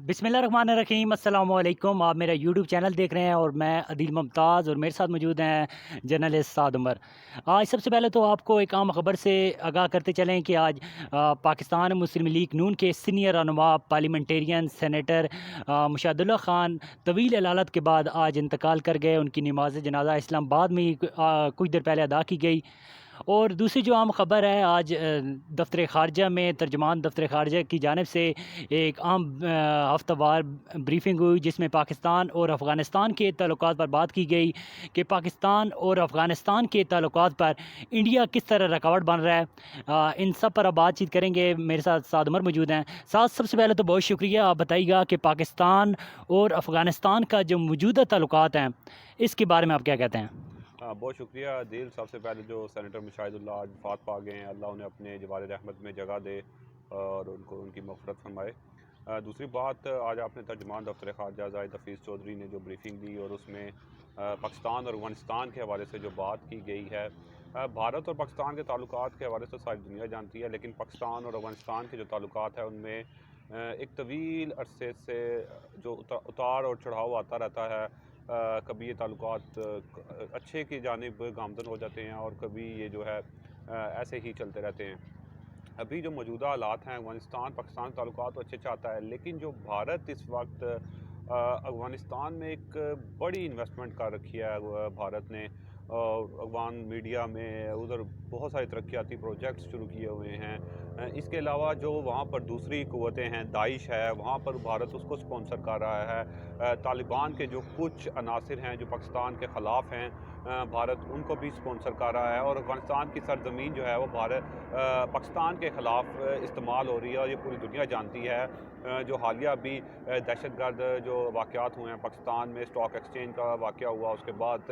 بسم اللہ الرحمن الرحیم، السلام علیکم۔ آپ میرا یوٹیوب چینل دیکھ رہے ہیں اور میں عدیل ممتاز، اور میرے ساتھ موجود ہیں جرنلسٹ سعد عمر۔ آج سب سے پہلے تو آپ کو ایک عام خبر سے آگاہ کرتے چلیں کہ آج پاکستان مسلم لیگ نون کے سینئر رہنما پارلیمنٹیرین سینیٹر مشاہد اللہ خان طویل علالت کے بعد آج انتقال کر گئے۔ ان کی نماز جنازہ اسلام آباد میں ہی کچھ دیر پہلے ادا کی گئی۔ اور دوسری جو عام خبر ہے، آج دفتر خارجہ میں ترجمان دفتر خارجہ کی جانب سے ایک عام ہفتہ وار بریفنگ ہوئی، جس میں پاکستان اور افغانستان کے تعلقات پر بات کی گئی کہ پاکستان اور افغانستان کے تعلقات پر انڈیا کس طرح رکاوٹ بن رہا ہے۔ ان سب پر اب بات چیت کریں گے۔ میرے ساتھ سعد عمر موجود ہیں۔ سب سے پہلے تو بہت شکریہ، آپ بتائیے گا کہ پاکستان اور افغانستان کا جو موجودہ تعلقات ہیں اس کے بارے میں آپ کیا کہتے ہیں؟ بہت شکریہ عدیل۔ سب سے پہلے جو سینیٹر مشاہد اللہ آج وفات پا گئے ہیں، اللہ انہیں اپنے جوار رحمت میں جگہ دے اور ان کو ان کی مغفرت فرمائے۔ دوسری بات، آج آپ نے ترجمان دفتر خارجہ زاہد حفیظ چودھری نے جو بریفنگ دی اور اس میں پاکستان اور افغانستان کے حوالے سے جو بات کی گئی ہے، بھارت اور پاکستان کے تعلقات کے حوالے سے ساری دنیا جانتی ہے، لیکن پاکستان اور افغانستان کے جو تعلقات ہیں ان میں ایک طویل عرصے سے جو اتار اور چڑھاؤ آتا رہتا ہے۔ کبھی یہ تعلقات اچھے کی جانب گامزن ہو جاتے ہیں اور کبھی یہ جو ہے ایسے ہی چلتے رہتے ہیں۔ ابھی جو موجودہ حالات ہیں، افغانستان پاکستان تعلقات تو اچھے چاہتا ہے، لیکن جو بھارت اس وقت افغانستان میں ایک بڑی انویسٹمنٹ کر رکھی ہے بھارت نے، اور افغان میڈیا میں ادھر بہت سارے ترقیاتی پروجیکٹس شروع کیے ہوئے ہیں۔ اس کے علاوہ جو وہاں پر دوسری قوتیں ہیں، داعش ہے، وہاں پر بھارت اس کو سپانسر کر رہا ہے۔ طالبان کے جو کچھ عناصر ہیں جو پاکستان کے خلاف ہیں، بھارت ان کو بھی سپانسر کر رہا ہے، اور افغانستان کی سرزمین جو ہے وہ پاکستان کے خلاف استعمال ہو رہی ہے، اور یہ پوری دنیا جانتی ہے۔ جو حالیہ بھی دہشت گرد جو واقعات ہوئے ہیں پاکستان میں، اسٹاک ایکسچینج کا واقعہ ہوا، اس کے بعد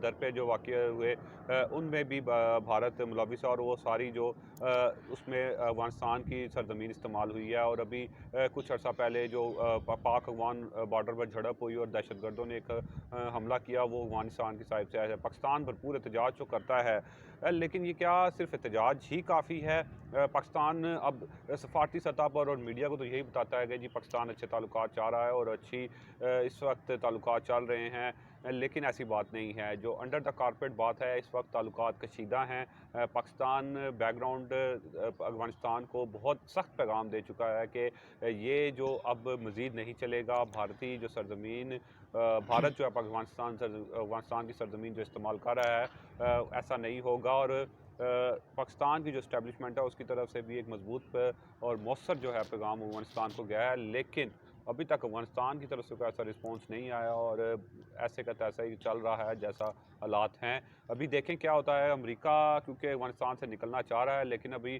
درپے جو واقعے ہوئے ان میں بھی بھارت ملوث ہے، اور وہ ساری جو اس میں افغانستان کی سرزمین استعمال ہوئی ہے۔ اور ابھی کچھ عرصہ پہلے جو پاک افغان بارڈر پر جھڑپ ہوئی اور دہشت گردوں نے ایک حملہ کیا، وہ افغانستان کی سائڈ سے ہے۔ پاکستان بھرپور احتجاج جو کرتا ہے، لیکن یہ کیا صرف احتجاج ہی کافی ہے؟ پاکستان اب سفارتی سطح پر اور میڈیا کو تو یہی بتاتا ہے کہ جی پاکستان اچھے تعلقات چاہ رہا ہے اور اچھی اس وقت تعلقات چل رہے ہیں، لیکن ایسی بات نہیں ہے۔ جو انڈر دا کارپیٹ بات ہے، اس وقت تعلقات کشیدہ ہیں۔ پاکستان بیک گراؤنڈ افغانستان کو بہت سخت پیغام دے چکا ہے کہ یہ جو اب مزید نہیں چلے گا۔ بھارتی جو سرزمین، بھارت جو ہے افغانستان کی سرزمین جو استعمال کر رہا ہے، ایسا نہیں ہوگا۔ اور پاکستان کی جو اسٹیبلشمنٹ ہے اس کی طرف سے بھی ایک مضبوط اور مؤثر جو ہے پیغام افغانستان کو گیا ہے، لیکن ابھی تک افغانستان کی طرف سے کوئی ایسا رسپانس نہیں آیا، اور ایسے کا تیسا ہی چل رہا ہے جیسا حالات ہیں۔ ابھی دیکھیں کیا ہوتا ہے۔ امریکہ کیونکہ افغانستان سے نکلنا چاہ رہا ہے، لیکن ابھی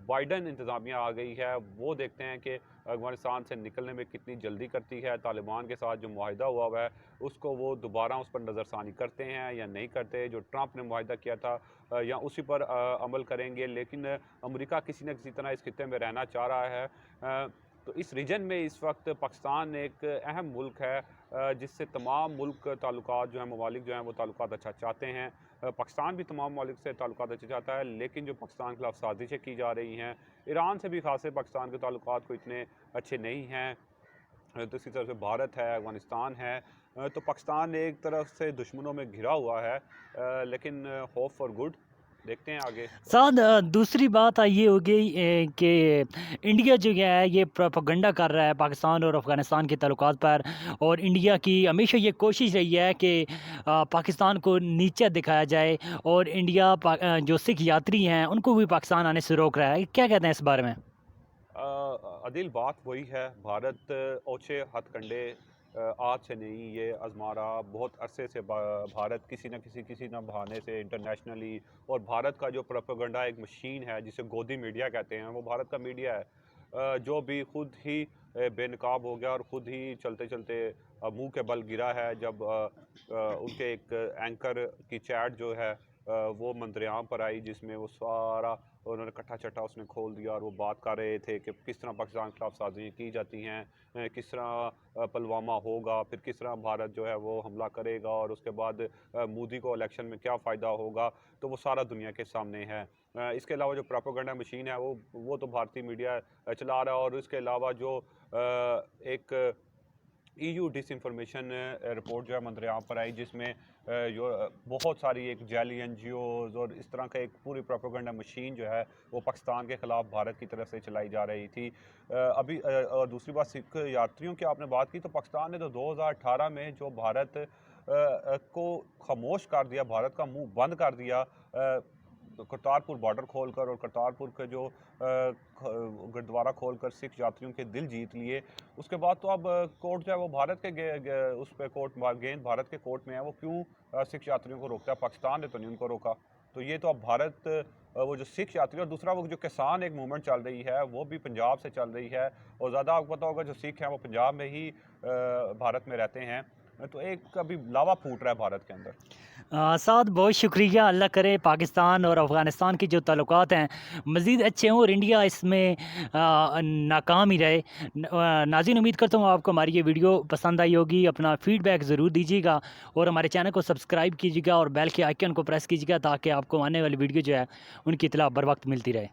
بائیڈن انتظامیہ آ گئی ہے، وہ دیکھتے ہیں کہ افغانستان سے نکلنے میں کتنی جلدی کرتی ہے۔ طالبان کے ساتھ جو معاہدہ ہوا ہے اس کو وہ دوبارہ اس پر نظر ثانی کرتے ہیں یا نہیں کرتے۔ جو ٹرمپ نے معاہدہ کیا تھا یا اسی پر عمل کریں گے، لیکن امریکہ کسی نہ کسی طرح اس خطے میں رہنا چاہ رہا ہے۔ تو اس ریجن میں اس وقت پاکستان ایک اہم ملک ہے، جس سے تمام ملک تعلقات جو ہیں، ممالک جو ہیں وہ تعلقات اچھا چاہتے ہیں۔ پاکستان بھی تمام ممالک سے تعلقات اچھے چاہتا ہے، لیکن جو پاکستان کے خلاف سازشیں کی جا رہی ہیں، ایران سے بھی خاصے پاکستان کے تعلقات کو اتنے اچھے نہیں ہیں۔ دوسری طرف سے بھارت ہے، افغانستان ہے، تو پاکستان ایک طرف سے دشمنوں میں گھرا ہوا ہے، لیکن ہوپ فار گڈ، دیکھتے ہیں آگے۔ سعد، دوسری بات یہ ہو گئی کہ انڈیا جو ہے یہ پروپیگنڈا کر رہا ہے پاکستان اور افغانستان کے تعلقات پر، اور انڈیا کی ہمیشہ یہ کوشش رہی ہے کہ پاکستان کو نیچے دکھایا جائے، اور انڈیا جو سکھ یاتری ہیں ان کو بھی پاکستان آنے سے روک رہا ہے۔ کیا کہتے ہیں اس بارے میں؟ عدیل بات وہی ہے، بھارت اوچھے ہتھ کنڈے آج سے نہیں یہ آزما رہا، بہت عرصے سے بھارت کسی نہ بہانے سے انٹرنیشنلی، اور بھارت کا جو پروپیگنڈا ایک مشین ہے جسے گودی میڈیا کہتے ہیں، وہ بھارت کا میڈیا ہے، جو بھی خود ہی بے نقاب ہو گیا اور خود ہی چلتے چلتے منہ کے بل گرا ہے، جب ان کے ایک اینکر کی چیٹ جو ہے وہ منظر عام پر آئی، جس میں وہ سارا انہوں نے کٹھا چٹھا اس نے کھول دیا، اور وہ بات کر رہے تھے کہ کس طرح پاکستان کے خلاف سازشیں کی جاتی ہیں، کس طرح پلوامہ ہوگا، پھر کس طرح بھارت جو ہے وہ حملہ کرے گا، اور اس کے بعد مودی کو الیکشن میں کیا فائدہ ہوگا، تو وہ سارا دنیا کے سامنے ہے۔ اس کے علاوہ جو پروپیگنڈا مشین ہے وہ تو بھارتی میڈیا چلا رہا ہے، اور اس کے علاوہ جو ایک EU ڈس انفارمیشن رپورٹ جو ہے منظر پر آئی، جس میں بہت ساری ایک جعلی NGOز اور اس طرح کا ایک پوری پروپیگنڈا مشین جو ہے وہ پاکستان کے خلاف بھارت کی طرف سے چلائی جا رہی تھی. ابھی اور دوسری بات سکھ یاتریوں کی آپ نے بات کی، تو پاکستان نے تو 2018 میں جو بھارت کو خاموش کر دیا، بھارت کا منہ بند کر دیا کرتارپور بارڈر کھول کر، اور کرتارپور کے جو گردوارہ کھول کر سکھ یاتریوں کے دل جیت لیے، اس کے بعد تو اب کورٹ جو ہے وہ بھارت کے اس پہ کورٹ گیند بھارت کے کورٹ میں ہے، وہ کیوں سکھ یاتریوں کو روکتا ہے؟ پاکستان نے تو نہیں ان کو روکا. تو یہ تو اب بھارت وہ جو سکھ یاتری، اور دوسرا وہ جو کسان ایک موومنٹ چل رہی ہے وہ بھی پنجاب سے چل رہی ہے، اور زیادہ آپ کو پتہ ہوگا جو سکھ ہیں وہ پنجاب میں ہی بھارت میں رہتے ہیں. تو ایک ابھی لاوا پھوٹ رہا ہے بھارت کے اندر. سعد بہت شکریہ. اللہ کرے پاکستان اور افغانستان کی جو تعلقات ہیں مزید اچھے ہوں اور انڈیا اس میں ناکام ہی رہے. ناظرین، امید کرتا ہوں آپ کو ہماری یہ ویڈیو پسند آئی ہوگی. اپنا فیڈ بیک ضرور دیجیے گا اور ہمارے چینل کو سبسکرائب کیجیے گا اور بیل کے آئیکن کو پریس کیجیے گا تاکہ آپ کو آنے والی ویڈیو جو ہے ان کی اطلاع بر وقت ملتی رہے.